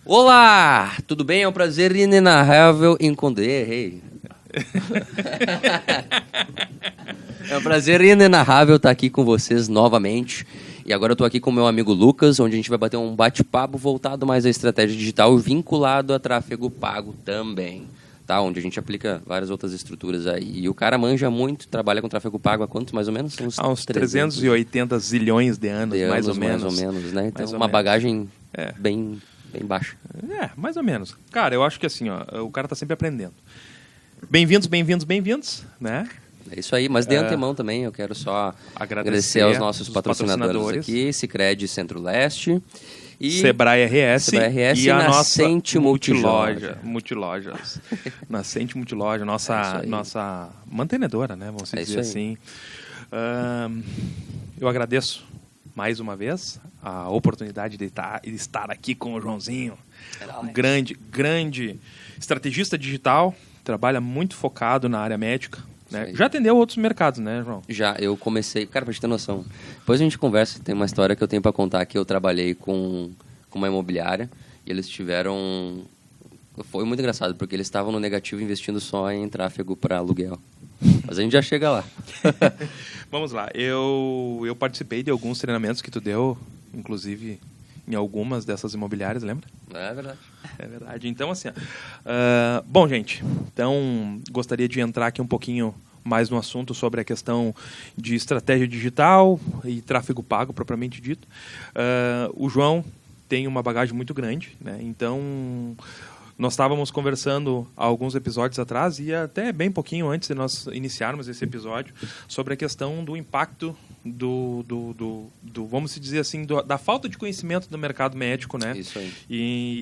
Olá, tudo bem? É um prazer inenarrável Errei. É um prazer inenarrável estar aqui com vocês novamente. E agora eu estou aqui com o meu amigo Lucas, onde a gente vai bater um bate-papo voltado mais à estratégia digital, vinculado a tráfego pago também. Tá? Onde a gente aplica várias outras estruturas aí. E o cara manja muito, trabalha com tráfego pago há quanto, mais ou menos? Uns 380 zilhões de anos, mais ou menos. Mais ou menos, né? Então, uma bagagem bem baixa. Mais ou menos. Cara, eu acho que assim, ó, o cara tá sempre aprendendo. Bem-vindos, né? É isso aí, mas de antemão também eu quero só agradecer aos nossos patrocinadores aqui, Sicredi Centro-Leste e Sebrae RS e a Nascente Multilojas. Nascente Multiloja, nossa mantenedora, né? Vamos dizer assim. Eu agradeço mais uma vez a oportunidade de estar aqui com o Joãozinho. Um grande estrategista digital, trabalha muito focado na área médica. Né? Já atendeu outros mercados, né, João? Já, eu comecei... Cara, pra gente ter noção, depois a gente conversa, tem uma história que eu tenho pra contar aqui. Eu trabalhei com uma imobiliária e eles tiveram... Foi muito engraçado, porque eles estavam no negativo investindo só em tráfego para aluguel. Mas a gente já chega lá. Vamos lá. Eu participei de alguns treinamentos que tu deu, inclusive em algumas dessas imobiliárias, lembra? É verdade. É verdade. Então, assim... bom, gente, então gostaria de entrar aqui um pouquinho mais no assunto sobre a questão de estratégia digital e tráfego pago, propriamente dito. O João tem uma bagagem muito grande, né? Então... Nós estávamos conversando há alguns episódios atrás e até bem pouquinho antes de nós iniciarmos esse episódio sobre a questão do impacto vamos dizer assim, da falta de conhecimento do mercado médico, né? Isso aí.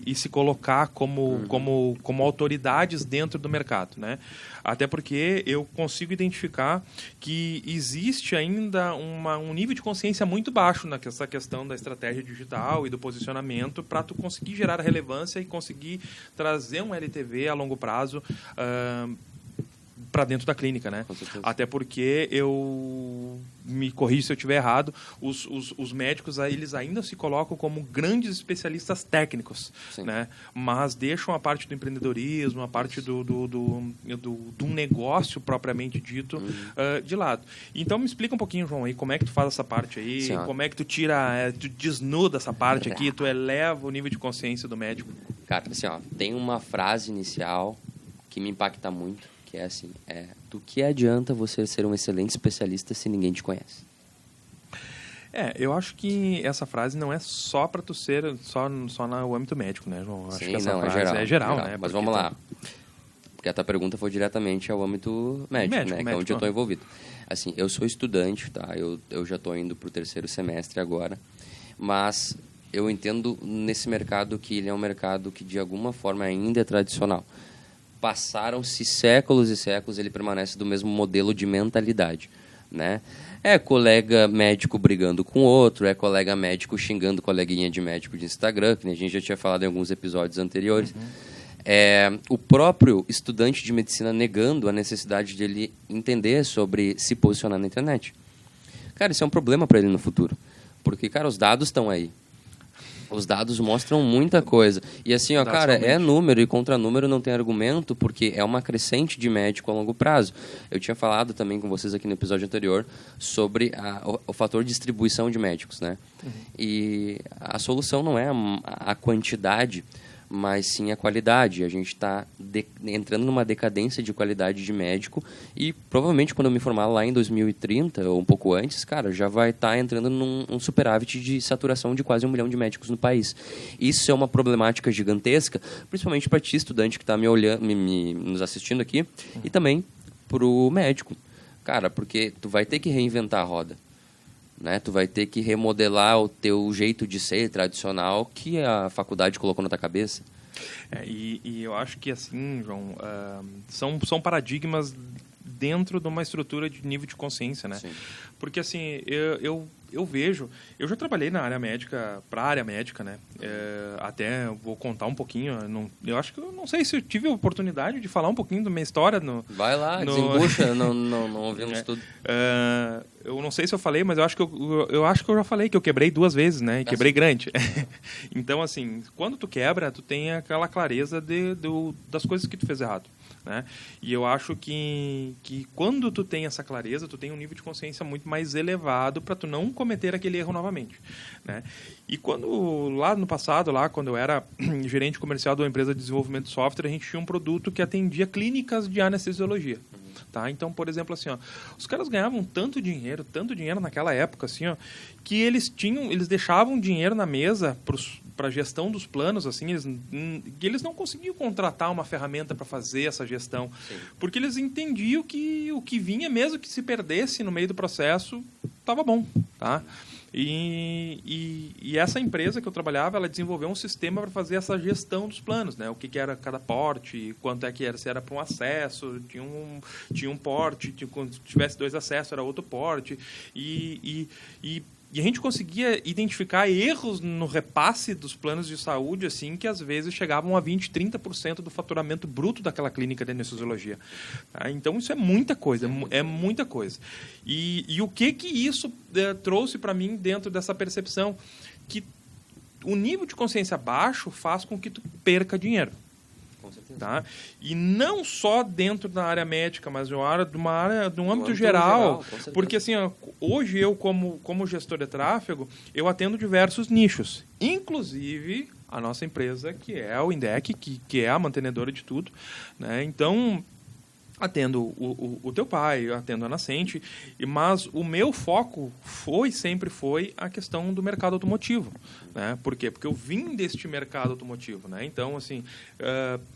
E se colocar como autoridades dentro do mercado, né? Até porque eu consigo identificar que existe ainda um nível de consciência muito baixo nessa questão da estratégia digital e do posicionamento para tu conseguir gerar relevância e conseguir trazer um LTV a longo prazo para dentro da clínica, né? Até porque me corrija se eu estiver errado, os médicos eles ainda se colocam como grandes especialistas técnicos, né? Mas deixam a parte do empreendedorismo, a parte do negócio propriamente dito de lado. Então me explica um pouquinho, João, aí como é que tu faz essa parte aí, como é que tu tu desnuda essa parte aqui, tu eleva o nível de consciência do médico. Cara, assim, ó, tem uma frase inicial que me impacta muito, que é assim, do que adianta você ser um excelente especialista se ninguém te conhece? Eu acho que essa frase não é só para tu ser só no âmbito médico, né, João? Acho que essa frase é geral, né? Mas vamos lá. Porque a tua pergunta foi diretamente ao âmbito médico, né? Que é onde eu estou envolvido. Assim, eu sou estudante, tá? Eu já estou indo para o 3º semestre agora, mas eu entendo nesse mercado que ele é um mercado que de alguma forma ainda é tradicional. Passaram-se séculos e séculos, ele permanece do mesmo modelo de mentalidade, né? É colega médico brigando com outro, é colega médico xingando coleguinha de médico de Instagram, que a gente já tinha falado em alguns episódios anteriores. O próprio estudante de medicina negando a necessidade de ele entender sobre se posicionar na internet. Cara, isso é um problema para ele no futuro, porque, cara, os dados estão aí. Os dados mostram muita coisa. E assim, ó, cara, é número e contra número não tem argumento, porque é uma crescente de médico a longo prazo. Eu tinha falado também com vocês aqui no episódio anterior sobre o fator distribuição de médicos, né? E a solução não é a quantidade, mas sim a qualidade. A gente está entrando numa decadência de qualidade de médico e provavelmente quando eu me formar lá em 2030 ou um pouco antes, cara, já vai estar entrando num superávit de saturação de quase 1 milhão de médicos no país. Isso é uma problemática gigantesca, principalmente para ti, estudante que está nos assistindo aqui, e também para o médico. Cara, porque tu vai ter que reinventar a roda. Né? Tu vai ter que remodelar o teu jeito de ser tradicional que a faculdade colocou na tua cabeça. E eu acho que, assim, João, são paradigmas dentro de uma estrutura de nível de consciência, né? Sim. Porque, assim, eu vejo... Eu já trabalhei na área médica, para a área médica, né? Até vou contar um pouquinho. Eu acho que eu não sei se eu tive a oportunidade de falar um pouquinho da minha história. Vai lá, desembucha, não ouvimos tudo. Eu não sei se eu falei, mas eu acho que eu já falei que eu quebrei 2 vezes, né? E quebrei grande. Então, assim, quando tu quebra, tu tem aquela clareza das coisas que tu fez errado. Né? E eu acho que quando tu tem essa clareza, tu tem um nível de consciência muito mais elevado para tu não cometer aquele erro novamente. Né? E quando, lá no passado, quando eu era gerente comercial de uma empresa de desenvolvimento de software, a gente tinha um produto que atendia clínicas de anestesiologia. Tá? Então, por exemplo, assim, os caras ganhavam tanto dinheiro naquela época, assim, que eles deixavam dinheiro na mesa para a gestão dos planos, assim, eles não conseguiam contratar uma ferramenta para fazer essa gestão. Sim. Porque eles entendiam que o que vinha, mesmo que se perdesse no meio do processo, estava bom. Tá? E essa empresa que eu trabalhava, ela desenvolveu um sistema para fazer essa gestão dos planos, né? O que era cada porte, quanto é que era, se era para um acesso, tinha um porte, quando tivesse 2 acessos era outro porte, e a gente conseguia identificar erros no repasse dos planos de saúde, assim, que às vezes chegavam a 20%, 30% do faturamento bruto daquela clínica de anestesiologia. Tá? Então, isso é muita coisa, é muita coisa. E o que isso trouxe para mim dentro dessa percepção? Que o nível de consciência baixo faz com que tu perca dinheiro. Tá? E não só dentro da área médica, mas de um âmbito geral, porque assim, hoje eu como gestor de tráfego, eu atendo diversos nichos, inclusive a nossa empresa, que é o Indec, que é a mantenedora de tudo, né? Então, atendo o teu pai, eu atendo a Nascente, mas o meu foco sempre foi a questão do mercado automotivo. Né? Por quê? Porque eu vim deste mercado automotivo. Né? Então, assim,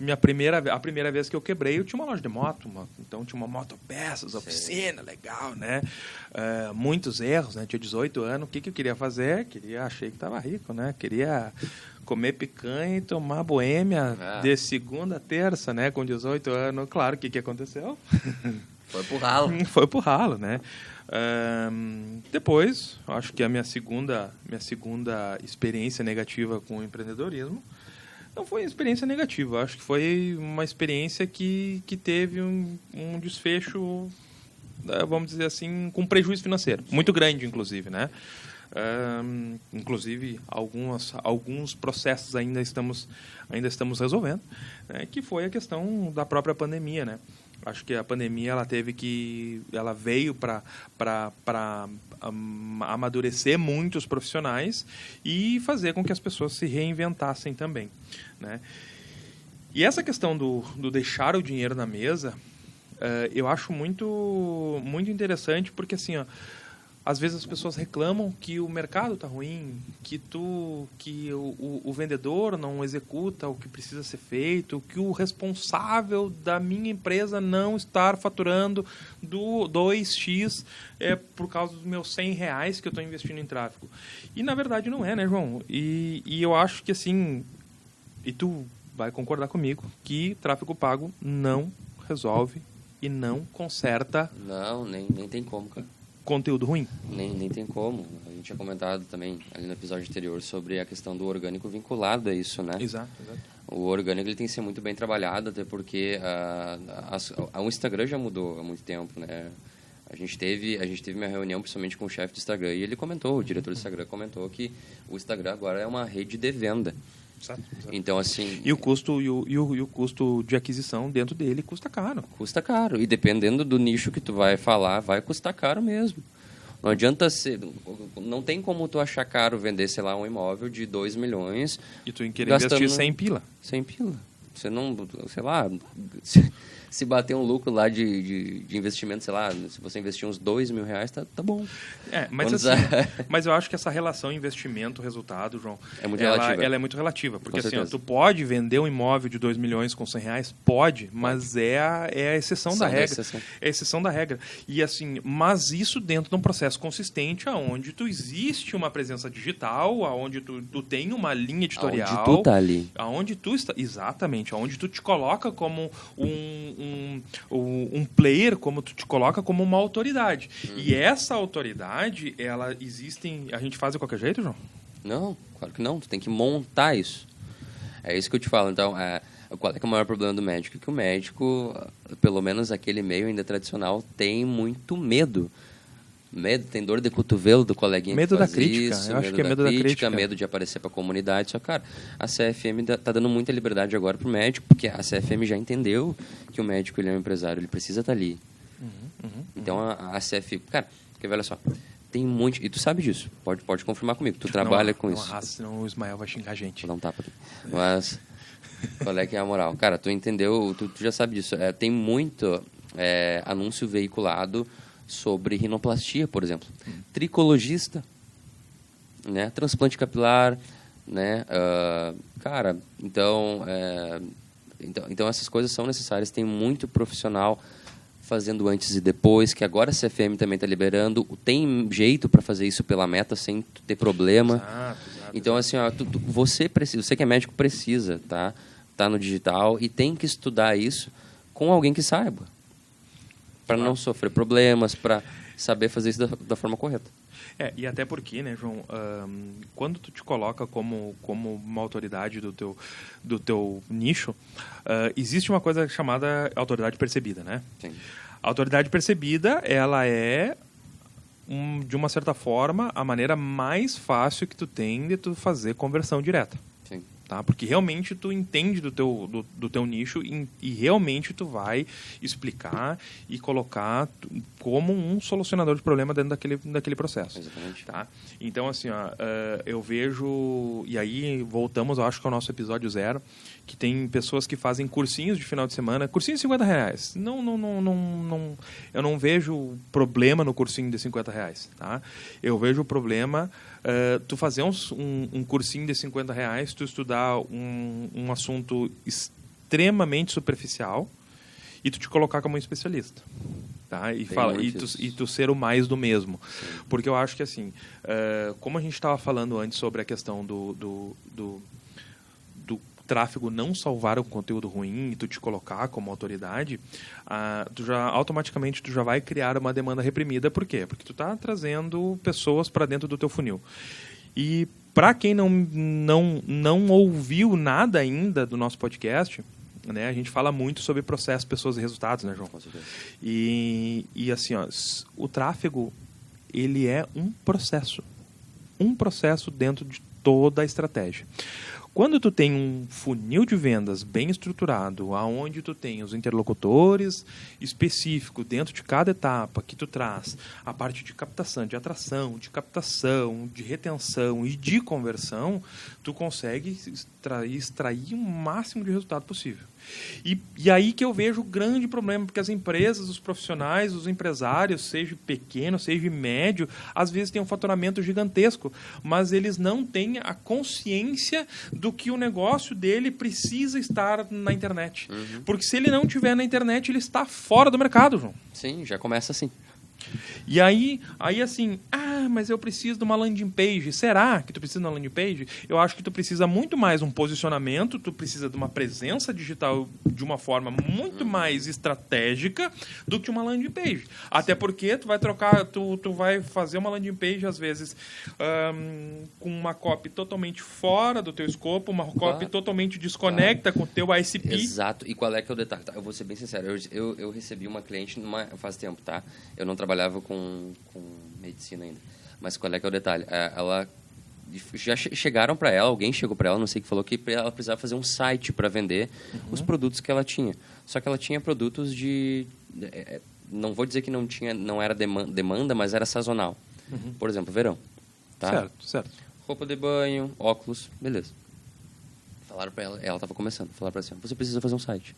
a primeira vez que eu quebrei, eu tinha uma loja de moto, então tinha uma motopeças, oficina, legal, né? Muitos erros, né? Tinha 18 anos, o que eu queria fazer? Achei que estava rico, né? Queria comer picanha e tomar boêmia de segunda a terça, né? Com 18 anos. Claro, o que aconteceu? Foi pro ralo. Foi pro ralo, né? Depois, acho que a minha segunda experiência negativa com o empreendedorismo não foi uma experiência negativa. Acho que foi uma experiência que teve um desfecho, vamos dizer assim, com prejuízo financeiro. Muito grande, inclusive, né? Inclusive alguns processos ainda estamos resolvendo, né, que foi a questão da própria pandemia, né? Acho que a pandemia ela veio para amadurecer muitos profissionais e fazer com que as pessoas se reinventassem também, né? E essa questão do deixar o dinheiro na mesa, eu acho muito muito interessante, porque assim, às vezes as pessoas reclamam que o mercado está ruim, que o vendedor não executa o que precisa ser feito, que o responsável da minha empresa não estar faturando do 2x por causa dos meus R$100 que eu estou investindo em tráfego. E na verdade não é, né, João? E eu acho que assim, e tu vai concordar comigo, que tráfego pago não resolve e não conserta... Não, nem tem como, cara. Conteúdo ruim? Nem tem como. A gente tinha comentado também ali no episódio anterior sobre a questão do orgânico vinculado a isso, né? Exato. O orgânico ele tem que ser muito bem trabalhado, até porque o Instagram já mudou há muito tempo, né? A gente teve uma reunião principalmente com o chefe do Instagram e ele comentou, o diretor do Instagram comentou que o Instagram agora é uma rede de venda. Exato. Então, assim... E o custo de aquisição dentro dele custa caro. Custa caro. E dependendo do nicho que tu vai falar, vai custar caro mesmo. Não adianta ser... Não tem como tu achar caro vender, sei lá, um imóvel de 2 milhões... E tu querer investir 100 pila. 100 pila. Você não... Sei lá... Se bater um lucro lá de investimento, sei lá, se você investir uns R$2.000, tá bom. Mas eu acho que essa relação investimento-resultado, João, é muito relativa. Ela é muito relativa. Porque assim, tu pode vender um imóvel de 2 milhões com R$100? Pode, mas é a exceção da regra. É a exceção da regra. E assim, mas isso dentro de um processo consistente, onde tu existe uma presença digital, onde tu tem uma linha editorial. Onde tu tá ali. Onde tu está, exatamente, onde tu te coloca como um um player, como tu te coloca, como uma autoridade. E essa autoridade, ela existe... A gente faz de qualquer jeito, João? Não, claro que não. Tu tem que montar isso. É isso que eu te falo. Então, qual é que é o maior problema do médico? Que o médico, pelo menos aquele meio ainda tradicional, tem muito medo. Tem dor de cotovelo do coleguinha medo que faz da crítica. isso, eu acho que é medo da crítica. Medo de aparecer para a comunidade. Só, cara, a CFM está dando muita liberdade agora pro médico, porque a CFM já entendeu que o médico ele é um empresário, ele precisa estar ali. Então, a CFM... Cara, quer ver, olha só. Tem muito... E tu sabe disso. Pode confirmar comigo. Tu trabalha com isso. Não arrasta, senão o Ismael vai xingar a gente. Vou dar um tapa aqui. Mas... Qual é que é a moral? Cara, tu entendeu, tu já sabe disso. Tem muito anúncio veiculado sobre rinoplastia, por exemplo. Tricologista, né? Transplante capilar, né? Cara, então essas coisas são necessárias. Tem muito profissional fazendo antes e depois, que agora a CFM também está liberando. Tem jeito para fazer isso pela Meta sem ter problema. Exato. Então, assim, ó, você que é médico precisa, tá no digital e tem que estudar isso com alguém que saiba, para não sofrer problemas, para saber fazer isso da forma correta. E até porque, né, João, quando tu te coloca como uma autoridade do teu nicho, existe uma coisa chamada autoridade percebida, né? Sim. A autoridade percebida, ela é, de uma certa forma, a maneira mais fácil que tu tem de tu fazer conversão direta. Sim. Tá? Porque realmente tu entende do teu nicho e realmente tu vai explicar e colocar como um solucionador de problema dentro daquele processo. Exatamente. Tá? Então, assim, eu vejo... E aí, voltamos, eu acho que ao nosso episódio 0, que tem pessoas que fazem cursinhos de final de semana, cursinho de R$50. Eu não vejo problema no cursinho de R$50. Tá? Eu vejo o problema... tu fazer um cursinho de R$50, tu estudar um assunto extremamente superficial e tu te colocar como um especialista. Tá? E tu ser o mais do mesmo. Sim. Porque eu acho que, assim, como a gente estava falando antes sobre a questão do tráfego não salvar um conteúdo ruim e tu te colocar como autoridade, automaticamente tu já vai criar uma demanda reprimida. Por quê? Porque tu está trazendo pessoas para dentro do teu funil. E para quem não ouviu nada ainda do nosso podcast, né, a gente fala muito sobre processo, pessoas e resultados, né, João? Com certeza. E assim, ó, o tráfego, ele é um processo dentro de toda a estratégia. Quando tu tem um funil de vendas bem estruturado, aonde tu tem os interlocutores específicos dentro de cada etapa que tu traz, a parte de captação, de atração, de retenção e de conversão, tu consegue extrair o máximo de resultado possível. E aí que eu vejo o grande problema, porque as empresas, os profissionais, os empresários, seja pequeno, seja médio, às vezes têm um faturamento gigantesco, mas eles não têm a consciência do que o negócio dele precisa estar na internet. Porque se ele não estiver na internet, ele está fora do mercado, João. Sim, já começa assim. E aí assim, mas eu preciso de uma landing page. Será que tu precisa de uma landing page? Eu acho que tu precisa muito mais um posicionamento, tu precisa de uma presença digital de uma forma muito mais estratégica do que uma landing page. Até porque tu vai fazer uma landing page, às vezes, com uma copy totalmente fora do teu escopo, uma copy totalmente desconecta com o teu ICP. Exato. E qual é que é o detalhe? Eu vou ser bem sincero. Eu recebi uma cliente faz tempo, tá? Eu não trabalhava com medicina ainda. Mas qual é que é o detalhe? Ela já chegaram para ela, alguém chegou para ela, não sei o que falou, que ela precisava fazer um site para vender os produtos que ela tinha. Só que ela tinha produtos não vou dizer que não era demanda, mas era sazonal. Por exemplo, verão. Tá? Certo. Roupa de banho, óculos, beleza. Falaram para ela estava começando, falaram para ela assim, você precisa fazer um site.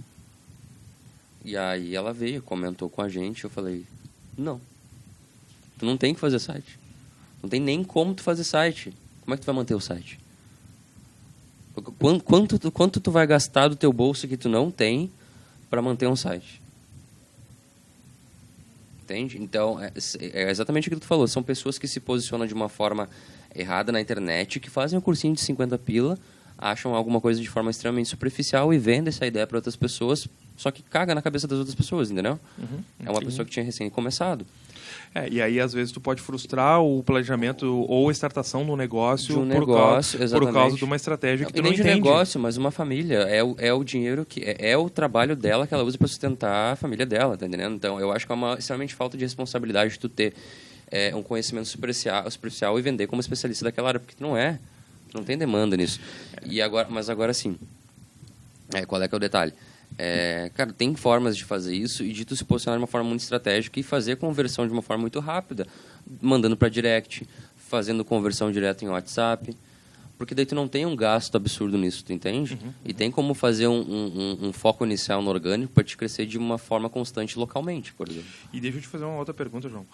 E aí ela veio, comentou com a gente, eu falei, não. Tu não tem que fazer site. Não tem nem como tu fazer site. Como é que tu vai manter o site? Quanto tu vai gastar do teu bolso que tu não tem para manter um site? Entende? Então, é exatamente o que tu falou. São pessoas que se posicionam de uma forma errada na internet, que fazem um cursinho de 50 pila, acham alguma coisa de forma extremamente superficial e vendem essa ideia para outras pessoas só que caga na cabeça das outras pessoas, entendeu? É uma pessoa que tinha recém começado. E aí, às vezes, tu pode frustrar o planejamento ou a startação do negócio, por causa de uma estratégia que tu não entende. Nem de negócio, mas uma família. É o dinheiro, é o trabalho dela que ela usa para sustentar a família dela, tá entendendo? Então, eu acho que é uma extremamente falta de responsabilidade tu ter um conhecimento superficial e vender como especialista daquela área, porque tu não tem demanda nisso. Mas agora sim, qual é que é o detalhe? Cara, tem formas de fazer isso e de tu se posicionar de uma forma muito estratégica e fazer conversão de uma forma muito rápida, mandando para direct, fazendo conversão direta em WhatsApp, porque daí tu não tem um gasto absurdo nisso, tu entende? E tem como fazer um foco inicial no orgânico para te crescer de uma forma constante localmente, por exemplo. E deixa eu te fazer uma outra pergunta, João.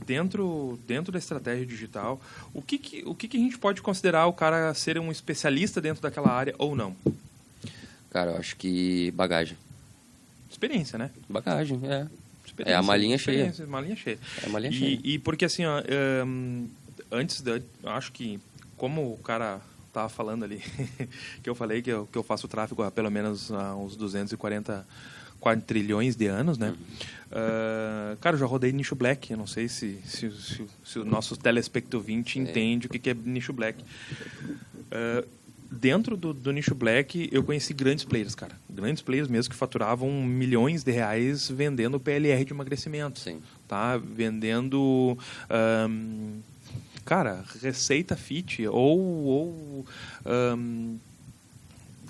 Dentro da estratégia digital, o que a gente pode considerar o cara ser um especialista dentro daquela área ou não? Cara, eu acho que bagagem. Experiência, né? Bagagem, é a malinha cheia. Malinha cheia. É a malinha cheia. E porque assim, eu acho que, como o cara estava falando ali, que eu falei que eu faço tráfego há pelo menos uns 240 trilhões de anos, né? Cara, eu já rodei nicho black. Eu não sei se o nosso telespecto 20 entende o que é nicho black. Dentro do nicho black, eu conheci grandes players, cara. Grandes players mesmo que faturavam milhões de reais vendendo PLR de emagrecimento. Sim. Tá? Vendendo, cara, receita fit ou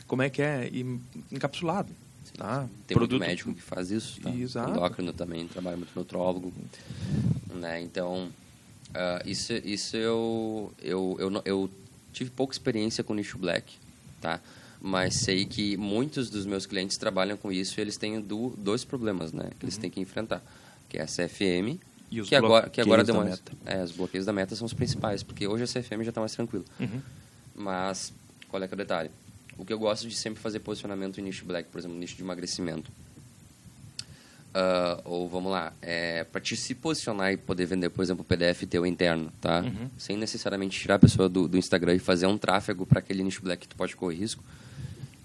como é que é? Encapsulado. Tá? Tem produto médico que faz isso. Tá? Exato. Endócrino também, trabalha muito nutrólogo. Né? Então, isso eu tive pouca experiência com nicho black, tá? Mas sei que muitos dos meus clientes trabalham com isso e eles têm dois problemas, né? Que eles têm que enfrentar, que é a CFM e os que agora da meta. Os bloqueios da meta são os principais, porque hoje a CFM já está mais tranquila. Mas qual é que é o detalhe? O que eu gosto de sempre fazer posicionamento em nicho black, por exemplo, nicho de emagrecimento. Ou vamos lá, para te se posicionar e poder vender, por exemplo, o PDF teu interno, tá? Sem necessariamente tirar a pessoa do Instagram e fazer um tráfego para aquele nicho black que tu pode correr risco.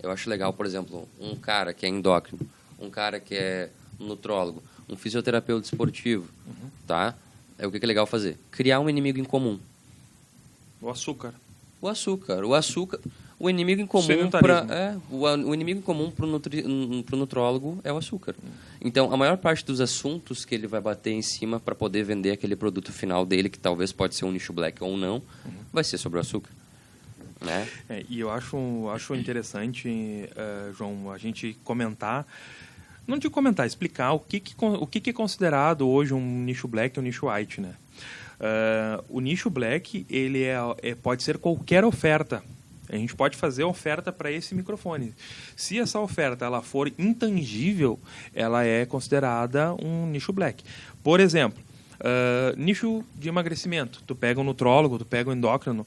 Eu acho legal, por exemplo, um cara que é endócrino, um cara que é nutrólogo, um fisioterapeuta esportivo, tá? O que é legal fazer? Criar um inimigo em comum. O açúcar. O inimigo em comum o inimigo em comum para o nutrólogo é o açúcar. Então, a maior parte dos assuntos que ele vai bater em cima para poder vender aquele produto final dele, que talvez pode ser um nicho black ou não, vai ser sobre o açúcar. Né? E eu acho interessante, João, a gente comentar, não digo comentar, explicar o que é considerado hoje um nicho black e um nicho white, né? O nicho black, ele pode ser qualquer oferta. A gente pode fazer oferta para esse microfone. Se essa oferta ela for intangível, ela é considerada um nicho black. Por exemplo, nicho de emagrecimento. Tu pega um nutrólogo, tu pega um endócrino.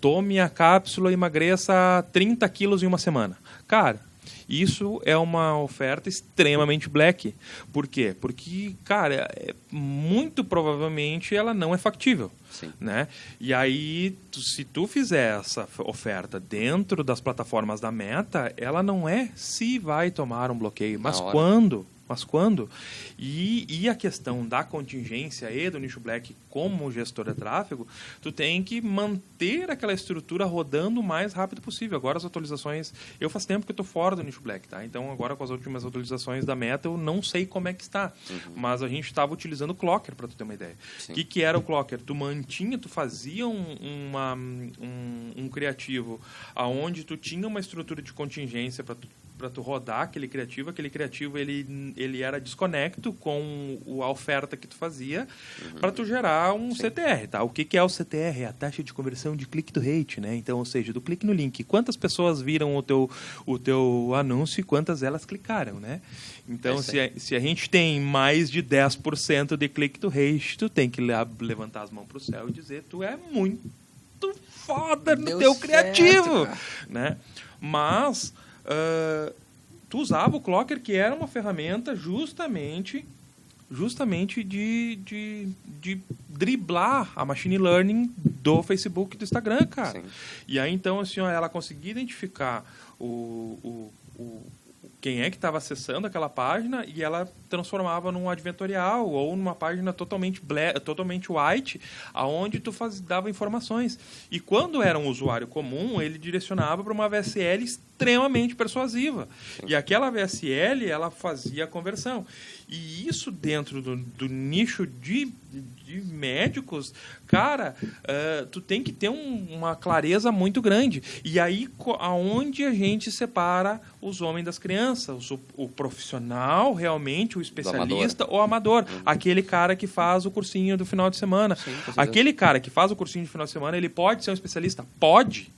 Tome a cápsula e emagreça 30 quilos em uma semana. Cara, isso é uma oferta extremamente black. Por quê? Porque, cara, muito provavelmente ela não é factível. Sim. Né? E aí, se tu fizer essa oferta dentro das plataformas da Meta, ela não é se vai tomar um bloqueio, mas quando. E a questão da contingência e do nicho black como gestor de tráfego, tu tem que manter aquela estrutura rodando o mais rápido possível. Agora as atualizações, eu faz tempo que eu estou fora do nicho black, tá? Então agora com as últimas atualizações da Meta eu não sei como é que está, mas a gente estava utilizando o Clocker, para tu ter uma ideia. O que era o Clocker? Tu fazia um criativo aonde tu tinha uma estrutura de contingência para tu rodar aquele criativo ele era desconecto com a oferta que tu fazia para tu gerar um CTR, tá? O que é o CTR? É a taxa de conversão de click to rate, né? Então, ou seja, do clique no link, quantas pessoas viram o teu anúncio e quantas elas clicaram, né? Então, se a gente tem mais de 10% de click to rate, tu tem que levantar as mãos pro céu e dizer tu é muito foda no teu criativo, né? Mas tu usava o Clocker, que era uma ferramenta justamente de driblar a machine learning do Facebook e do Instagram, cara. Sim. E aí, então, assim, ela conseguia identificar quem é que estava acessando aquela página e ela transformava num advertorial ou numa página totalmente white, aonde tu dava informações. E quando era um usuário comum, ele direcionava para uma VSL extremamente persuasiva. E aquela VSL, ela fazia a conversão. E isso dentro do nicho de médicos, cara, tu tem que ter uma clareza muito grande. E aí, aonde a gente separa os homens das crianças? O profissional, realmente, o especialista, ou o amador. Aquele cara que faz o cursinho do final de semana. Sim, aquele cara que faz o cursinho do final de semana, ele pode ser um especialista? Pode,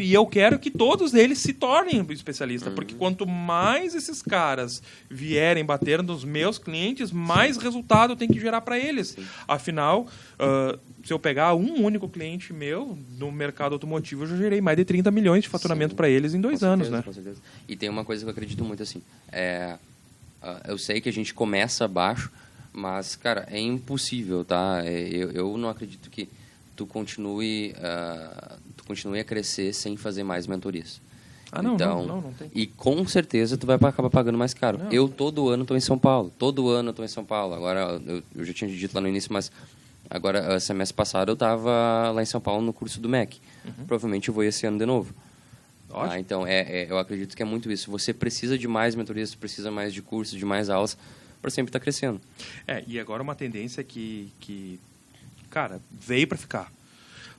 e eu quero que todos eles se tornem especialistas, porque quanto mais esses caras vierem bater nos meus clientes, mais resultado tem que gerar para eles. Sim. Afinal, se eu pegar um único cliente meu no mercado automotivo, eu já gerei mais de 30 milhões de faturamento para eles em 2 anos. Certeza, né? Com certeza. E tem uma coisa que eu acredito muito assim, eu sei que a gente começa abaixo, mas, cara, é impossível, tá? Eu não acredito que tu continue a crescer sem fazer mais mentorias. Não tem. E com certeza tu vai acabar pagando mais caro. Não. Eu todo ano estou em São Paulo. Agora, eu já tinha dito lá no início, mas agora, semestre passado, eu estava lá em São Paulo no curso do MEC. Provavelmente eu vou esse ano de novo. Então, eu acredito que é muito isso. Você precisa de mais mentorias, você precisa mais de cursos, de mais aulas, para sempre estar crescendo. E agora uma tendência que cara, veio para ficar.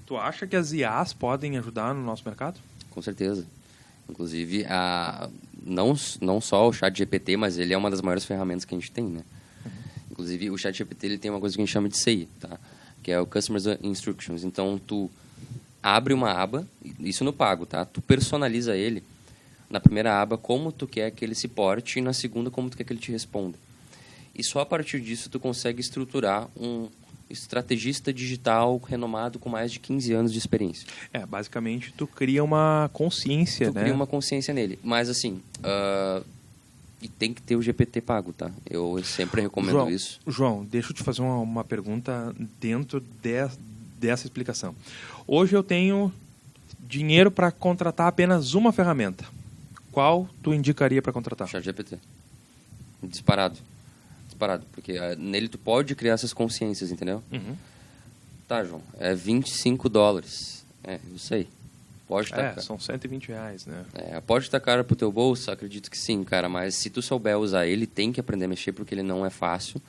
Tu acha que as IAs podem ajudar no nosso mercado? Com certeza. Inclusive, não só o ChatGPT, mas ele é uma das maiores ferramentas que a gente tem, né? Inclusive, o ChatGPT ele tem uma coisa que a gente chama de CI, tá? Que é o Customer Instructions. Então, tu abre uma aba, isso no pago, tá? Tu personaliza ele na primeira aba como tu quer que ele se porte e na segunda como tu quer que ele te responda. E só a partir disso tu consegue estruturar um estrategista digital renomado com mais de 15 anos de experiência. Basicamente tu cria uma consciência, né? Tu cria uma consciência nele. Mas assim, e tem que ter o GPT pago, tá? Eu sempre recomendo isso. João, deixa eu te fazer uma pergunta dentro dessa explicação. Hoje eu tenho dinheiro para contratar apenas uma ferramenta. Qual tu indicaria para contratar? ChatGPT. Disparado, porque nele tu pode criar essas consciências, entendeu? Tá, João, é $25. Eu sei. Pode estar caro. São R$120, né? Pode estar caro pro teu bolso, acredito que sim, cara, mas se tu souber usar ele, tem que aprender a mexer, porque ele não é fácil.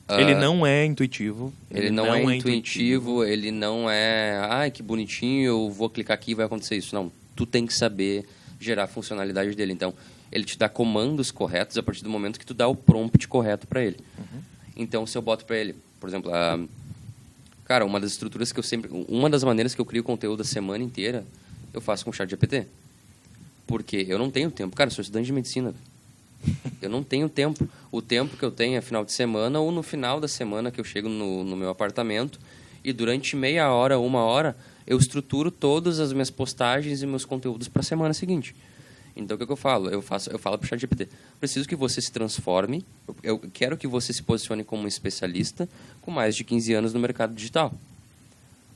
Ele não é intuitivo. Ele não é intuitivo, ele não é... Ai, que bonitinho, eu vou clicar aqui e vai acontecer isso. Não, tu tem que saber gerar a funcionalidade dele. Então, ele te dá comandos corretos a partir do momento que tu dá o prompt correto para ele. Então, se eu boto para ele, por exemplo, cara, uma das estruturas que eu sempre... Uma das maneiras que eu crio conteúdo a semana inteira, eu faço com o ChatGPT. Porque eu não tenho tempo. Cara, eu sou estudante de medicina. Eu não tenho tempo. O tempo que eu tenho é final de semana ou no final da semana que eu chego no meu apartamento e durante meia hora, 1 hora, eu estruturo todas as minhas postagens e meus conteúdos para a semana seguinte. Então, o que eu falo? Eu falo para o ChatGPT. Preciso que você se transforme. Eu quero que você se posicione como um especialista com mais de 15 anos no mercado digital,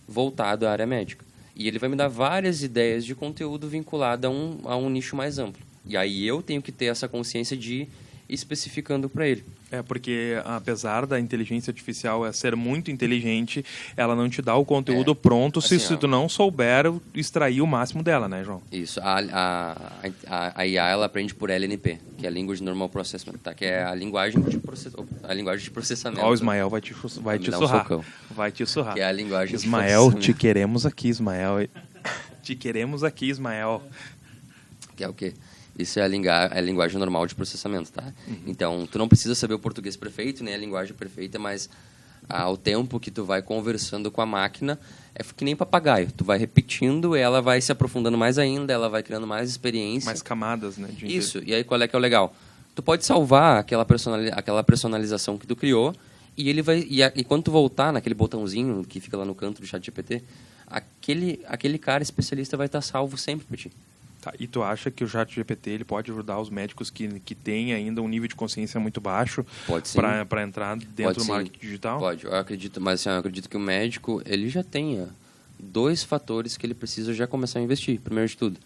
voltado à área médica. E ele vai me dar várias ideias de conteúdo vinculado a um nicho mais amplo. E aí eu tenho que ter essa consciência de ir especificando para ele. Porque apesar da inteligência artificial ser muito inteligente, ela não te dá o conteúdo pronto assim, se tu não souber extrair o máximo dela, né, João? Isso. A IA, ela aprende por LNP, que é a Language Normal Processing, tá? Que é a linguagem de processamento. O Ismael vai te surrar. Vai te surrar. Que é a linguagem Ismael, te queremos aqui, Ismael. Te queremos aqui, Ismael. Que é o quê? Isso é a linguagem normal de processamento, tá? Então, tu não precisa saber o português perfeito, nem a linguagem perfeita, mas ao tempo que tu vai conversando com a máquina, é que nem papagaio. Tu vai repetindo, ela vai se aprofundando mais ainda, ela vai criando mais experiência. Mais camadas, né? Isso. E aí, qual é que é o legal? Tu pode salvar aquela personalização que tu criou e ele vai... E quando tu voltar naquele botãozinho que fica lá no canto do ChatGPT, aquele cara especialista vai estar salvo sempre para ti. Tá, e tu acha que o ChatGPT ele pode ajudar os médicos que têm ainda um nível de consciência muito baixo para entrar dentro do marketing digital? Pode, eu acredito, mas assim, eu acredito que o médico ele já tenha 2 fatores que ele precisa já começar a investir. Primeiro de tudo,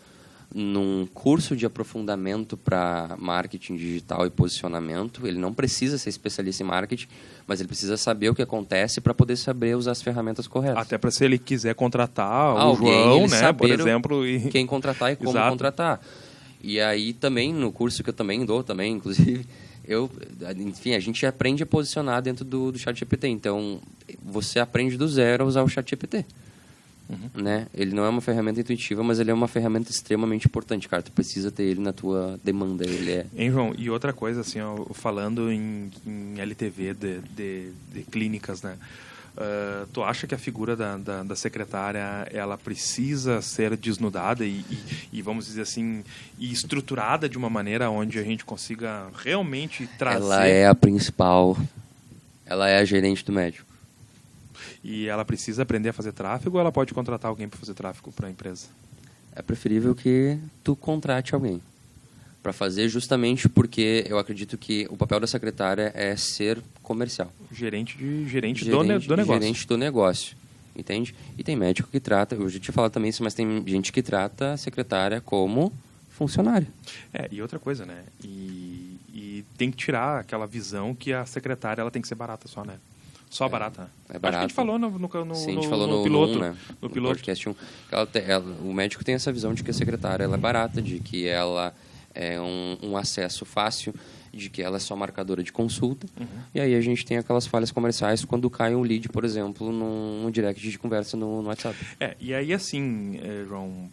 num curso de aprofundamento para marketing digital e posicionamento. Ele não precisa ser especialista em marketing, mas ele precisa saber o que acontece para poder saber usar as ferramentas corretas. Até para se ele quiser contratar o João, né, por exemplo. Quem contratar e como contratar. E aí também, no curso que eu também dou, inclusive, enfim, a gente aprende a posicionar dentro do ChatGPT. Então, você aprende do zero a usar o ChatGPT. Né? Ele não é uma ferramenta intuitiva, mas ele é uma ferramenta extremamente importante, cara. Tu precisa ter ele na tua demanda. Hein, João? E outra coisa, assim, ó, falando em LTV de clínicas, né? Tu acha que a figura da secretária ela precisa ser desnudada e vamos dizer assim, e estruturada de uma maneira onde a gente consiga realmente trazer... Ela é a principal, ela é a gerente do médico. E ela precisa aprender a fazer tráfego ou ela pode contratar alguém para fazer tráfego para a empresa? É preferível que tu contrate alguém para fazer, justamente porque eu acredito que o papel da secretária é ser comercial. Gerente do negócio. Gerente do negócio, entende? E tem médico que trata, eu já tinha falado também isso, mas tem gente que trata a secretária como funcionário. E outra coisa, né? E tem que tirar aquela visão que a secretária ela tem que ser barata só, né? Só barata. É barata. Acho que a gente falou Sim, a gente falou no piloto. 1, né? No podcast 1. O médico tem essa visão de que a secretária ela é barata, de que ela é um acesso fácil, de que ela é só marcadora de consulta. E aí a gente tem aquelas falhas comerciais quando cai um lead, por exemplo, num direct de conversa no WhatsApp. E aí assim, João,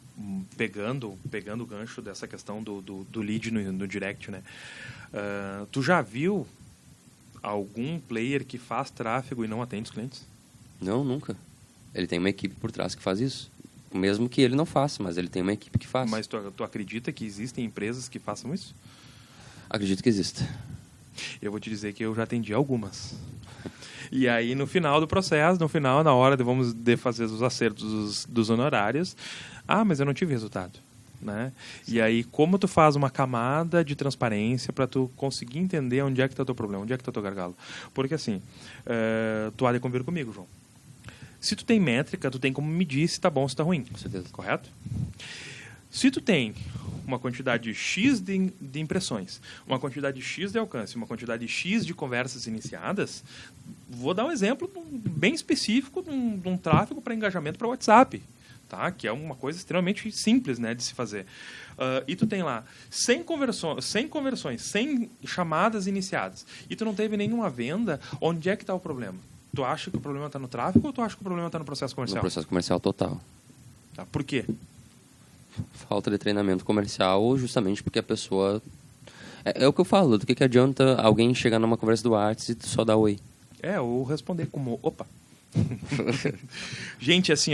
pegando o gancho dessa questão do lead no direct, né? Tu já viu algum player que faz tráfego e não atende os clientes? Não, nunca. Ele tem uma equipe por trás que faz isso. Mesmo que ele não faça, mas ele tem uma equipe que faz. Mas tu acredita que existem empresas que façam isso? Acredito que exista. Eu vou te dizer que eu já atendi algumas. E aí, no final do processo, na hora de fazer os acertos dos honorários, mas eu não tive resultado. Né? E aí, como tu faz uma camada de transparência para tu conseguir entender onde é que está o teu problema, onde é que está o teu gargalo? Porque assim, tu há de convir comigo, João. Se tu tem métrica, tu tem como medir se está bom ou se está ruim. Com certeza. Correto? Se tu tem uma quantidade X de impressões, uma quantidade X de alcance, uma quantidade X de conversas iniciadas, vou dar um exemplo bem específico de um tráfego para engajamento para WhatsApp. Tá? Que é uma coisa extremamente simples, né, de se fazer. E tu tem lá 100 conversões, 100 chamadas iniciadas, e tu não teve nenhuma venda, onde é que está o problema? Tu acha que o problema está no tráfego ou tu acha que o problema está no processo comercial? No processo comercial total. Tá. Por quê? Falta de treinamento comercial, justamente porque a pessoa... É o que eu falo, do que adianta alguém chegar numa conversa do WhatsApp e tu só dar oi? Ou responder como, opa. Gente, assim,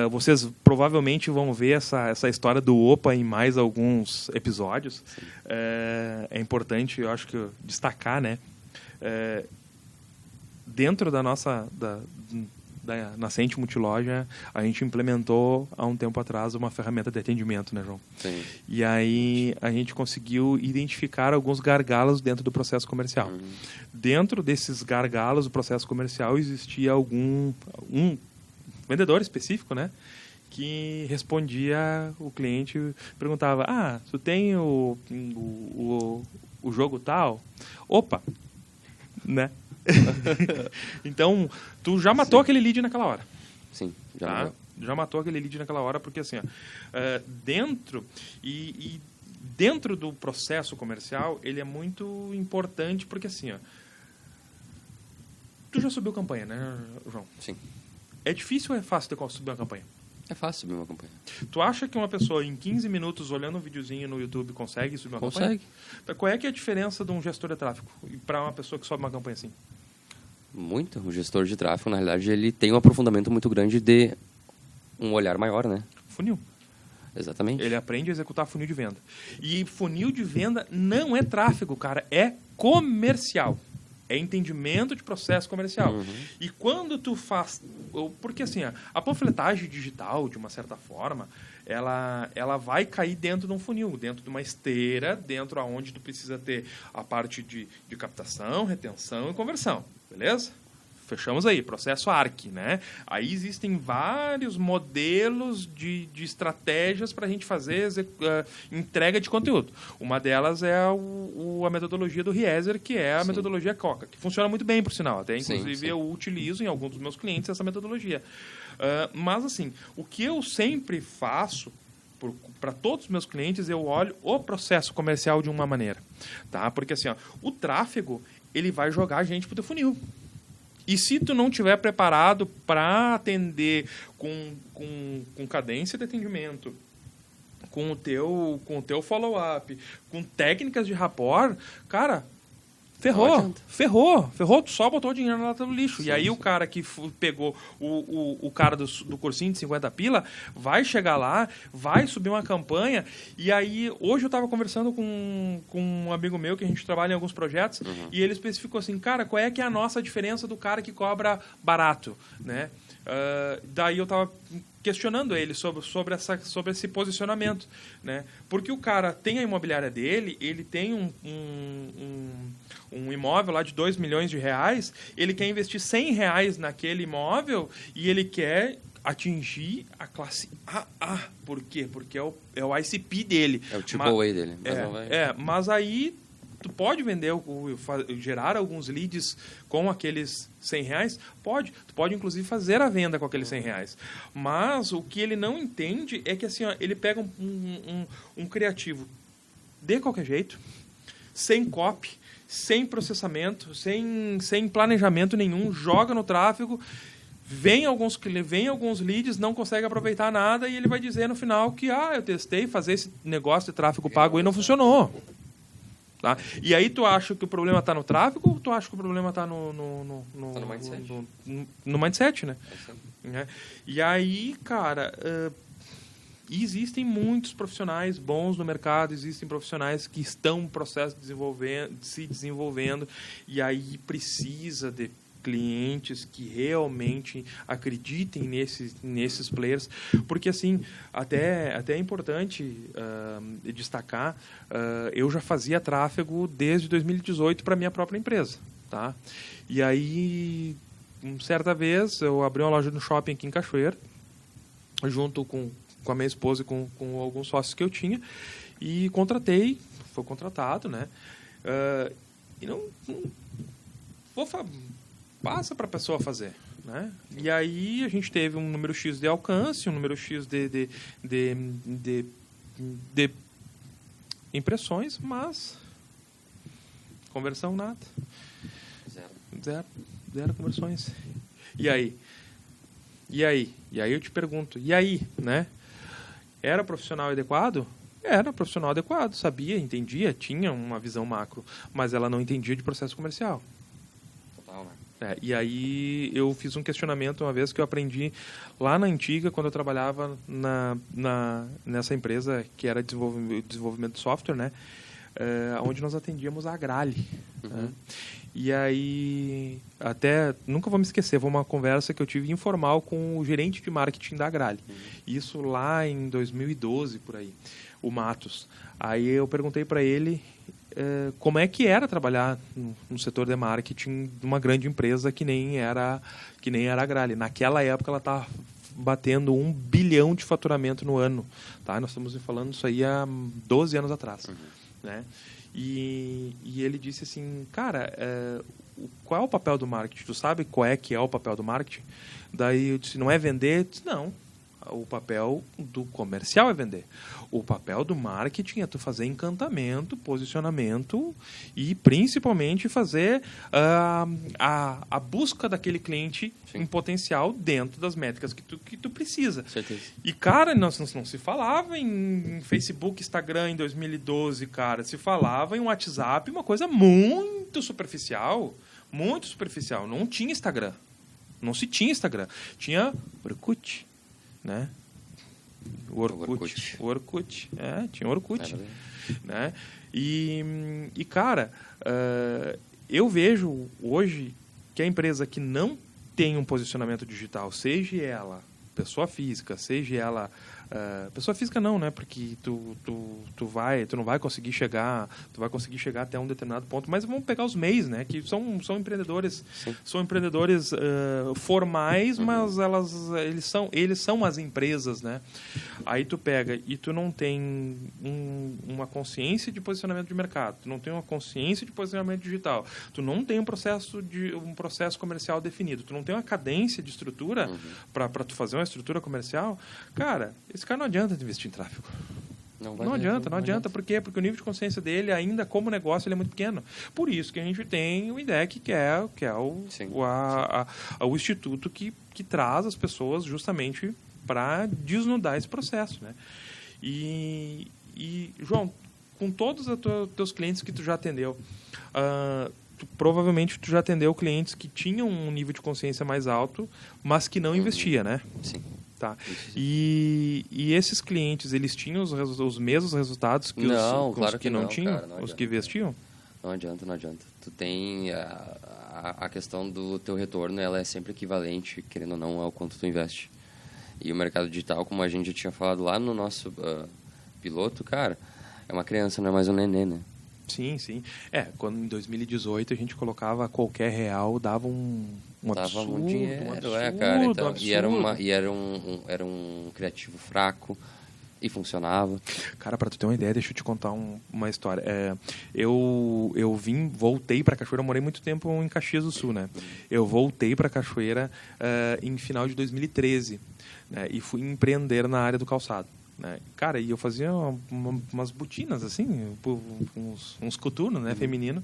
vocês provavelmente vão ver essa história do Opa em mais alguns episódios. É importante, eu acho que destacar, né? Dentro da nossa da Nascente Multiloja, a gente implementou há um tempo atrás uma ferramenta de atendimento, né, João? Sim. E aí a gente conseguiu identificar alguns gargalos dentro do processo comercial. Dentro desses gargalos do processo comercial existia um vendedor específico, né, que respondia, o cliente perguntava: tu tem o jogo tal? Opa! Né? Então, tu já matou aquele lead naquela hora. Sim, já matou aquele lead naquela hora, porque assim, dentro dentro do processo comercial, ele é muito importante, porque assim, tu já subiu campanha, né, João? Sim. É difícil ou é fácil de subir uma campanha? É fácil subir uma campanha. Tu acha que uma pessoa em 15 minutos olhando um videozinho no YouTube consegue subir uma campanha? Consegue. Então, qual é que é a diferença de um gestor de tráfego para uma pessoa que sobe uma campanha assim? Muito. O gestor de tráfego, na realidade, ele tem um aprofundamento muito grande de um olhar maior, né? Funil. Exatamente. Ele aprende a executar funil de venda. E funil de venda não é tráfego, cara. É comercial. É entendimento de processo comercial. E quando tu faz... Porque assim, a panfletagem digital, de uma certa forma, ela vai cair dentro de um funil, dentro de uma esteira, dentro aonde tu precisa ter a parte de captação, retenção e conversão. Beleza? Fechamos aí, processo ARC, né? Aí existem vários modelos de estratégias para a gente fazer entrega de conteúdo. Uma delas é a metodologia do Rieser, que é a metodologia COCA, que funciona muito bem, por sinal. Até, inclusive, eu utilizo em alguns dos meus clientes essa metodologia. Mas, assim, o que eu sempre faço para todos os meus clientes, eu olho o processo comercial de uma maneira. Tá? Porque, assim, o tráfego, ele vai jogar a gente para o teu funil. E se tu não estiver preparado para atender com cadência de atendimento, com o teu follow-up, com técnicas de rapport, cara, ferrou. Tu só botou o dinheiro na lata do lixo. E aí o cara que pegou o cara do cursinho de 50 pila vai chegar lá, vai subir uma campanha. E aí, hoje eu estava conversando com um amigo meu que a gente trabalha em alguns projetos, e ele especificou assim, cara, qual é que é a nossa diferença do cara que cobra barato, né? Daí eu estava questionando ele sobre esse posicionamento, né? Porque o cara tem a imobiliária dele, ele tem um imóvel lá de 2 milhões de reais, ele quer investir 100 reais naquele imóvel e ele quer atingir a classe AA. Por quê? Porque é o ICP dele. É o tipo A dele. Mas aí tu pode vender, gerar alguns leads com aqueles 100 reais? Pode. Tu pode, inclusive, fazer a venda com aqueles 100 reais. Mas o que ele não entende é que assim, ele pega um criativo de qualquer jeito, sem copy, sem processamento, sem planejamento nenhum, joga no tráfego, vem alguns leads, não consegue aproveitar nada e ele vai dizer no final que eu testei fazer esse negócio de tráfego pago e não funcionou. Tá? E aí tu acha que o problema está no tráfego ou tu acha que o problema está no mindset? No mindset, né? E aí, cara, existem muitos profissionais bons no mercado, existem profissionais que estão em processo de se desenvolvendo, e aí precisa de clientes que realmente acreditem nesses players, porque assim, até é importante destacar, eu já fazia tráfego desde 2018 para minha própria empresa, tá? E aí, certa vez, eu abri uma loja no shopping aqui em Cachoeira, junto com a minha esposa e com alguns sócios que eu tinha, e foi contratado, né? E não passa para a pessoa fazer, né? E aí a gente teve um número X de alcance, um número X de impressões, mas conversão nada. Zero conversões. E aí eu te pergunto, e aí, né? Era profissional adequado? Era profissional adequado, sabia, entendia, tinha uma visão macro, mas ela não entendia de processo comercial. Total, né? E aí eu fiz um questionamento uma vez que eu aprendi lá na Antiga, quando eu trabalhava nessa empresa que era desenvolvimento de software, né? Onde nós atendíamos a Agrale. Né? E aí, até nunca vou me esquecer, foi uma conversa que eu tive informal com o gerente de marketing da Agrale. Isso lá em 2012, por aí, o Matos. Aí eu perguntei para ele como é que era trabalhar no setor de marketing de uma grande empresa que nem era a Agrale. Naquela época ela estava batendo 1 bilhão de faturamento no ano. Tá? Nós estamos falando isso aí há 12 anos atrás. Né? E ele disse assim, cara, qual é o papel do marketing? Tu sabe qual é que é o papel do marketing? Daí eu disse, não é vender? Eu disse, não. O papel do comercial é vender. O papel do marketing é tu fazer encantamento, posicionamento e principalmente fazer a busca daquele cliente em potencial dentro das métricas que tu precisa. Certeza. E, cara, não se falava em Facebook, Instagram em 2012, cara. Se falava em WhatsApp, uma coisa muito superficial. Muito superficial. Não tinha Instagram. Não se tinha Instagram. Tinha Orkut. Né? O Orkut. Tinha Orkut. Né? E cara, eu vejo hoje que a empresa que não tem um posicionamento digital, seja ela pessoa física, seja ela Pessoa física não, né? Porque tu não vai conseguir chegar, até um determinado ponto, mas vamos pegar os MEIs, né? Que são empreendedores, formais, mas eles são as empresas, né? Aí tu pega e tu não tem uma consciência de posicionamento de mercado, tu não tem uma consciência de posicionamento digital, tu não tem um processo comercial definido, tu não tem uma cadência de estrutura para tu fazer uma estrutura comercial, cara, esse cara não adianta investir em tráfego. Não adianta. Por quê? Porque o nível de consciência dele, ainda como negócio, ele é muito pequeno. Por isso que a gente tem o IDEC, que é o instituto que traz as pessoas justamente para desnudar esse processo, né? E João, com todos os teus clientes que tu já atendeu, provavelmente tu já atendeu clientes que tinham um nível de consciência mais alto, mas que não investia, né? Sim. Tá. E esses clientes, eles tinham os mesmos resultados que os que não tinham? Cara, não os que investiam? Não adianta. Tu tem a questão do teu retorno, ela é sempre equivalente, querendo ou não, ao quanto tu investe. E o mercado digital, como a gente já tinha falado lá no nosso piloto, cara, é uma criança, não é mais um nenê, né? Sim. Quando em 2018 a gente colocava qualquer real, dava um absurdo. Um dinheiro, cara. Então, era um criativo fraco e funcionava. Cara, pra tu ter uma ideia, deixa eu te contar uma história. Eu voltei pra Cachoeira, eu morei muito tempo em Caxias do Sul, né? Eu voltei pra Cachoeira em final de 2013, né? E fui empreender na área do calçado. Né? Cara, e eu fazia umas botinas, assim, uns coturnos, né, feminino.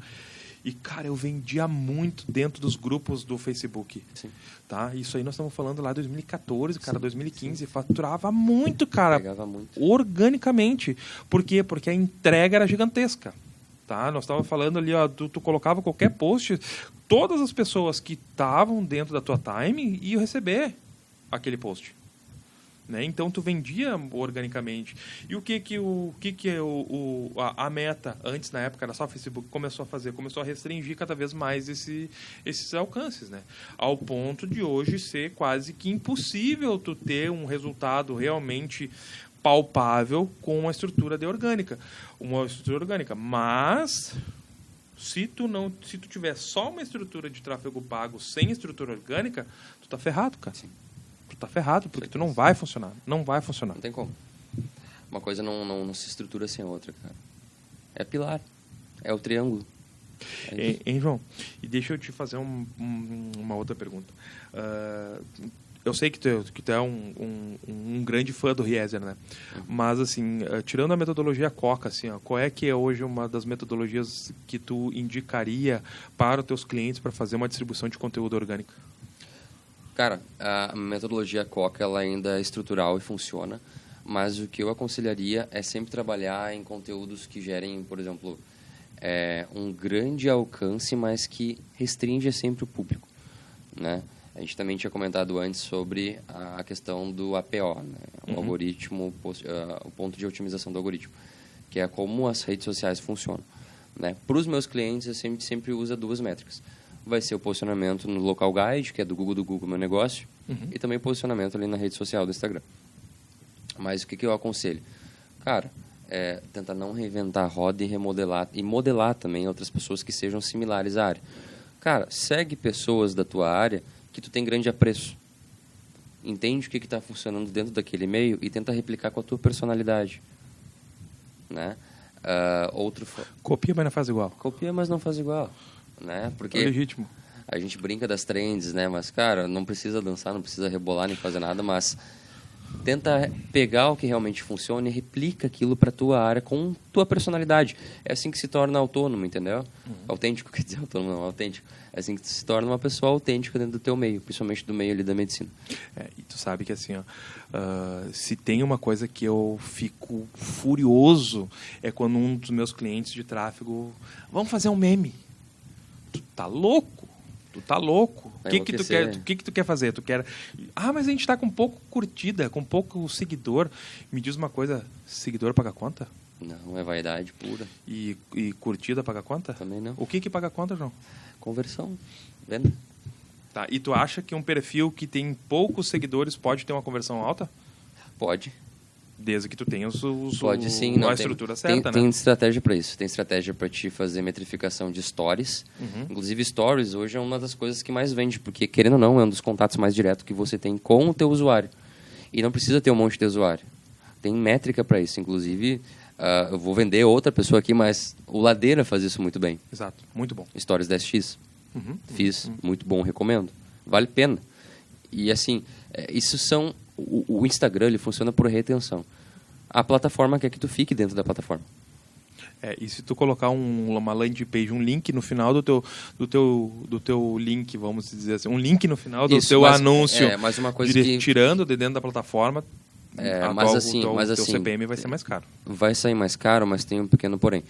E, cara, eu vendia muito dentro dos grupos do Facebook. Sim. Tá? Isso aí nós estamos falando lá em 2014, cara, 2015. Faturava muito, cara. Pegava muito. Organicamente. Por quê? Porque a entrega era gigantesca. Tá? Nós estávamos falando ali, ó, tu colocava qualquer post, todas as pessoas que estavam dentro da tua time iam receber aquele post. Né? Então tu vendia organicamente. E o que a Meta, antes na época era só o Facebook, começou a fazer? Começou a restringir cada vez mais esses alcances, né? Ao ponto de hoje ser quase que impossível tu ter um resultado realmente palpável com uma estrutura orgânica. Mas se tu tiver só uma estrutura de tráfego pago sem estrutura orgânica, tu tá ferrado, cara. Sim. Tu tá ferrado, porque tu não vai funcionar. Não vai funcionar. Não tem como. Uma coisa não se estrutura sem a outra, cara. É pilar. É o triângulo. Hein, João? E deixa eu te fazer uma outra pergunta. Eu sei que tu é um grande fã do Rieser, né? Mas, assim, tirando a metodologia Coca, assim, ó, qual é que é hoje uma das metodologias que tu indicaria para os teus clientes para fazer uma distribuição de conteúdo orgânico? Cara, a metodologia Coca ela ainda é estrutural e funciona, mas o que eu aconselharia é sempre trabalhar em conteúdos que gerem, por exemplo, um grande alcance, mas que restringe sempre o público, né? A gente também tinha comentado antes sobre a questão do APO, né? O algoritmo, o ponto de otimização do algoritmo, que é como as redes sociais funcionam, né? Para os meus clientes, eu sempre uso duas métricas. Vai ser o posicionamento no local guide, que é do Google Meu Negócio, e também o posicionamento ali na rede social do Instagram. Mas o que eu aconselho? Cara, tentar não reinventar a roda e remodelar, e modelar também outras pessoas que sejam similares à área. Cara, segue pessoas da tua área que tu tem grande apreço. Entende o que está funcionando dentro daquele meio e tenta replicar com a tua personalidade. Né? Copia, mas não faz igual. Copia, mas não faz igual. Né? Porque é legítimo. A gente brinca das trends, né? Mas, cara, não precisa dançar, não precisa rebolar nem fazer nada, mas tenta pegar o que realmente funciona e replica aquilo para tua área com tua personalidade. É assim que se torna autônomo, entendeu? Autêntico, quer dizer, autônomo não, autêntico. É assim que tu se torna uma pessoa autêntica dentro do teu meio, principalmente do meio ali da medicina. E tu sabe que assim, ó, se tem uma coisa que eu fico furioso é quando um dos meus clientes de tráfego, vamos fazer um meme. Tu tá louco? O que tu quer fazer? Tu quer... mas a gente tá com pouco curtida, com pouco seguidor. Me diz uma coisa, seguidor paga conta? Não, é vaidade pura. E curtida paga conta? Também não. O que paga conta, João? Conversão, venda. Tá, e tu acha que um perfil que tem poucos seguidores pode ter uma conversão alta? Pode. Desde que tu tenha Pode, sim, a estrutura certa, tem estratégia para isso. Tem estratégia para te fazer metrificação de stories. Inclusive, stories hoje é uma das coisas que mais vende, porque, querendo ou não, é um dos contatos mais diretos que você tem com o teu usuário. E não precisa ter um monte de usuário. Tem métrica para isso. Inclusive, eu vou vender outra pessoa aqui, mas o Ladeira faz isso muito bem. Exato, muito bom. Stories 10x. Fiz, muito bom, recomendo. Vale a pena. E assim, isso são... O Instagram, ele funciona por retenção. A plataforma quer que tu fique dentro da plataforma. E se tu colocar uma landing page, um link no final do teu link, vamos dizer assim, um link no final do teu anúncio, mas uma coisa tirando de dentro da plataforma, o teu CPM vai ser mais caro. Vai sair mais caro, mas tem um pequeno porém.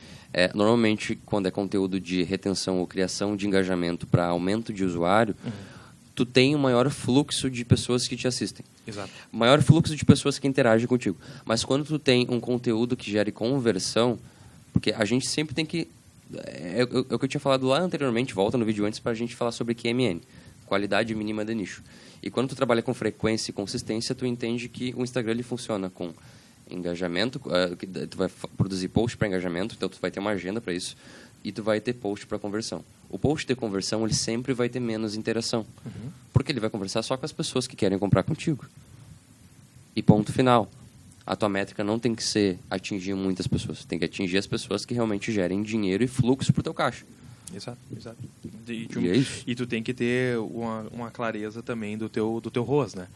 Normalmente, quando é conteúdo de retenção ou criação de engajamento para aumento de usuário, tu tem um maior fluxo de pessoas que te assistem. Exato. Maior fluxo de pessoas que interagem contigo. Mas quando tu tem um conteúdo que gere conversão, porque a gente sempre tem que... É o que eu tinha falado lá anteriormente, volta no vídeo antes, para a gente falar sobre QMN, qualidade mínima de nicho. E quando tu trabalha com frequência e consistência, tu entende que o Instagram ele funciona com engajamento, tu vai produzir post para engajamento, então tu vai ter uma agenda para isso, e tu vai ter post para conversão. O post de conversão, ele sempre vai ter menos interação. Porque ele vai conversar só com as pessoas que querem comprar contigo. E ponto final. A tua métrica não tem que ser atingir muitas pessoas. Tem que atingir as pessoas que realmente gerem dinheiro e fluxo para o teu caixa. Exato. E tu tem que ter uma clareza também do teu ROAS, né?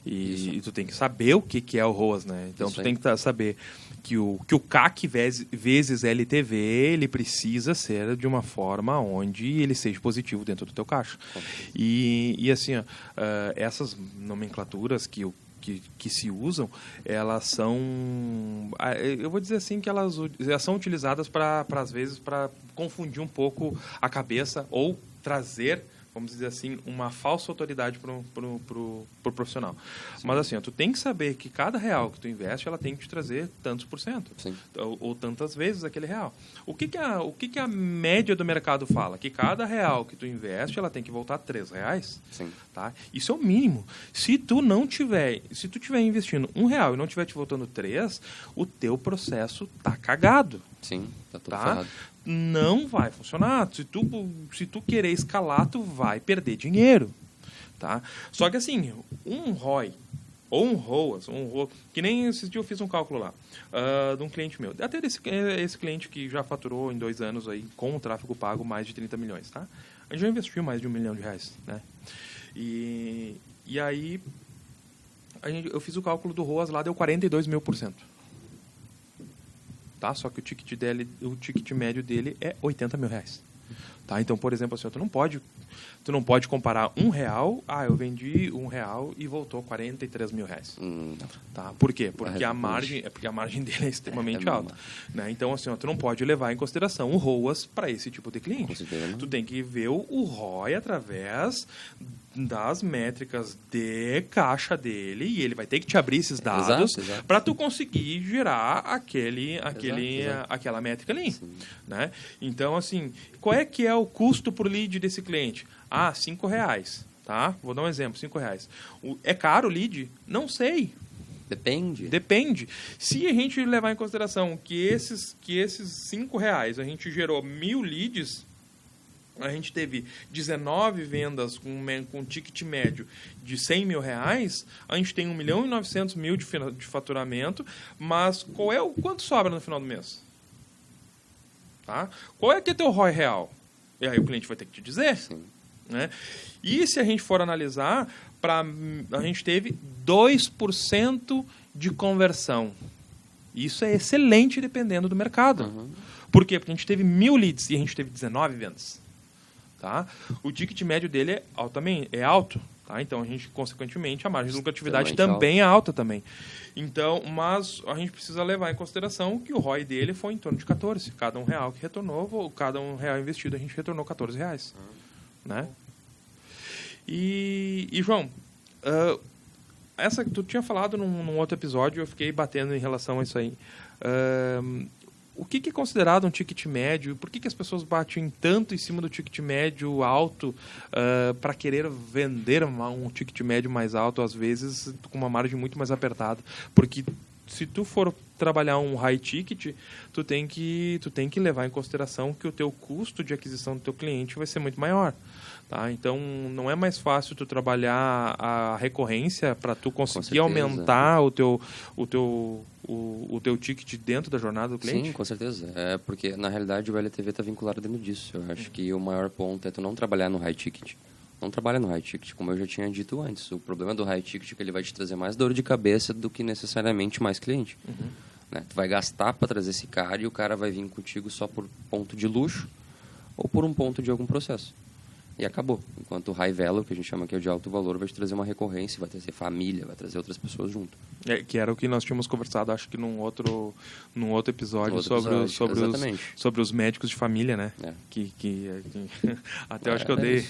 E tu tem que saber o que é o ROAS, né? Então, tu tem que saber que o CAC vezes LTV, ele precisa ser de uma forma onde ele seja positivo dentro do teu caixa. E assim, essas nomenclaturas que se usam, elas são... Eu vou dizer assim que elas são utilizadas às vezes, para confundir um pouco a cabeça ou trazer, vamos dizer assim, uma falsa autoridade pro profissional. Sim. Mas assim, tu tem que saber que cada real que tu investe, ela tem que te trazer tantos %. Sim. Ou tantas vezes aquele real. O que a média do mercado fala? Que cada real que tu investe, ela tem que voltar R$3. Sim. Tá? Isso é o mínimo. Se tu tiver investindo R$1 e não tiver te voltando 3, o teu processo tá cagado. Sim, tá tudo ferrado. Não vai funcionar. Se tu querer escalar, tu vai perder dinheiro. Tá? Só que assim, um ROI ou um ROAS, que nem esses dias eu fiz um cálculo lá, de um cliente meu. Até esse cliente que já faturou em 2 anos aí, com o tráfego pago mais de 30 milhões. Tá? A gente já investiu mais de R$1 milhão. Né? E aí eu fiz o cálculo do ROAS lá, deu 42.000%. Tá? Só que o ticket médio dele é R$80 mil. Tá? Então, por exemplo, assim, tu não pode comparar R$1, eu vendi R$1 e voltou R$43 mil. Tá? Por quê? Porque a margem dele é extremamente alta. Né? Então, assim, tu não pode levar em consideração o ROAS para esse tipo de cliente. Tu tem que ver o ROI através das métricas de caixa dele, e ele vai ter que te abrir esses dados para tu conseguir gerar aquela métrica ali. Né? Então, assim, qual é que é o custo por lead desse cliente? R$5. Tá? Vou dar um exemplo, R$5. É caro o lead? Não sei. Depende. Se a gente levar em consideração que esses R$5 a gente gerou 1.000 leads, a gente teve 19 vendas com ticket médio de R$100 mil, a gente tem 1.900.000 de faturamento, mas quanto sobra no final do mês? Tá? Qual é que é teu ROI real? E aí o cliente vai ter que te dizer. Né? E se a gente for analisar, a gente teve 2% de conversão. Isso é excelente dependendo do mercado. Por quê? Porque a gente teve 1.000 leads e a gente teve 19 vendas. Tá? O ticket médio dele é alto. Tá? Então, a gente, consequentemente, a margem de lucratividade também é alta também. Então, mas a gente precisa levar em consideração que o ROI dele foi em torno de 14. Cada R$1 que retornou, cada R$1 investido, a gente retornou R$14. Né? E João, essa que tu tinha falado num outro episódio, eu fiquei batendo em relação a isso aí. O que é considerado um ticket médio? Por que as pessoas batem tanto em cima do ticket médio alto para querer vender um ticket médio mais alto, às vezes com uma margem muito mais apertada? Porque se tu for trabalhar um high ticket, tu tem que levar em consideração que o teu custo de aquisição do teu cliente vai ser muito maior. Tá? Então, não é mais fácil tu trabalhar a recorrência para tu conseguir aumentar o teu ticket dentro da jornada do cliente? Sim, com certeza. Porque, na realidade, o LTV está vinculado dentro disso. Eu acho que o maior ponto é tu não trabalhar no high ticket. Não trabalha no high ticket, como eu já tinha dito antes. O problema do high ticket é que ele vai te trazer mais dor de cabeça do que necessariamente mais cliente. Né? Tu vai gastar para trazer esse cara e o cara vai vir contigo só por ponto de luxo ou por um ponto de algum processo. E acabou. Enquanto o high value, que a gente chama aqui de alto valor, vai te trazer uma recorrência, vai trazer família, vai trazer outras pessoas junto. Que era o que nós tínhamos conversado, acho que num outro episódio, sobre os médicos de família, né? Até acho que eu dei...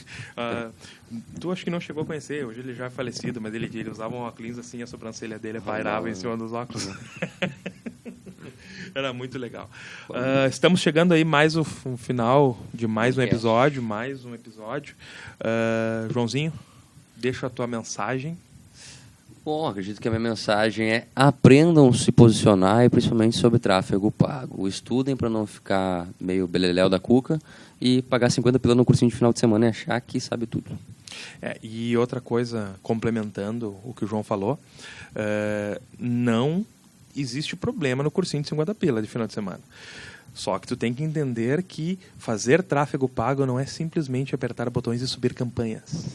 tu acho que não chegou a conhecer, hoje ele já é falecido, mas ele usava um óculos assim, a sobrancelha dele pairava em cima dos óculos. Era muito legal. Estamos chegando aí mais o final de mais um episódio. Joãozinho, deixa a tua mensagem. Bom, acredito que a minha mensagem é: aprendam a se posicionar e principalmente sobre tráfego pago. Estudem para não ficar meio beleléu da cuca e pagar 50 pila no cursinho de final de semana e achar que sabe tudo. E outra coisa, complementando o que o João falou, não existe problema no cursinho de 50 pila de final de semana. Só que tu tem que entender que fazer tráfego pago não é simplesmente apertar botões e subir campanhas.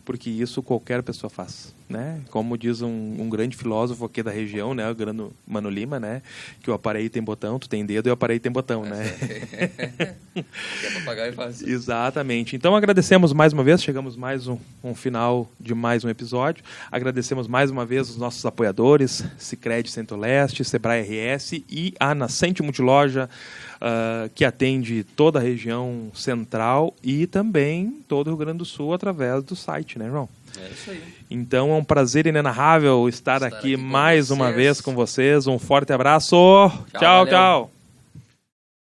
Porque isso qualquer pessoa faz, né? Como diz um grande filósofo aqui da região, né, o grande Mano Lima, né, que o aparelho tem botão, tu tem dedo e o aparelho tem botão, né? Quer pagar e fácil. Exatamente. Então agradecemos mais uma vez, chegamos mais um final de mais um episódio. Agradecemos mais uma vez os nossos apoiadores, Sicredi Centro-Leste, Sebrae RS e a Nascente Multiloja, que atende toda a região central e também todo o Rio Grande do Sul através do site, né, João? É isso aí. Então é um prazer inenarrável estar aqui mais uma vez com vocês. Um forte abraço. Tchau, tchau.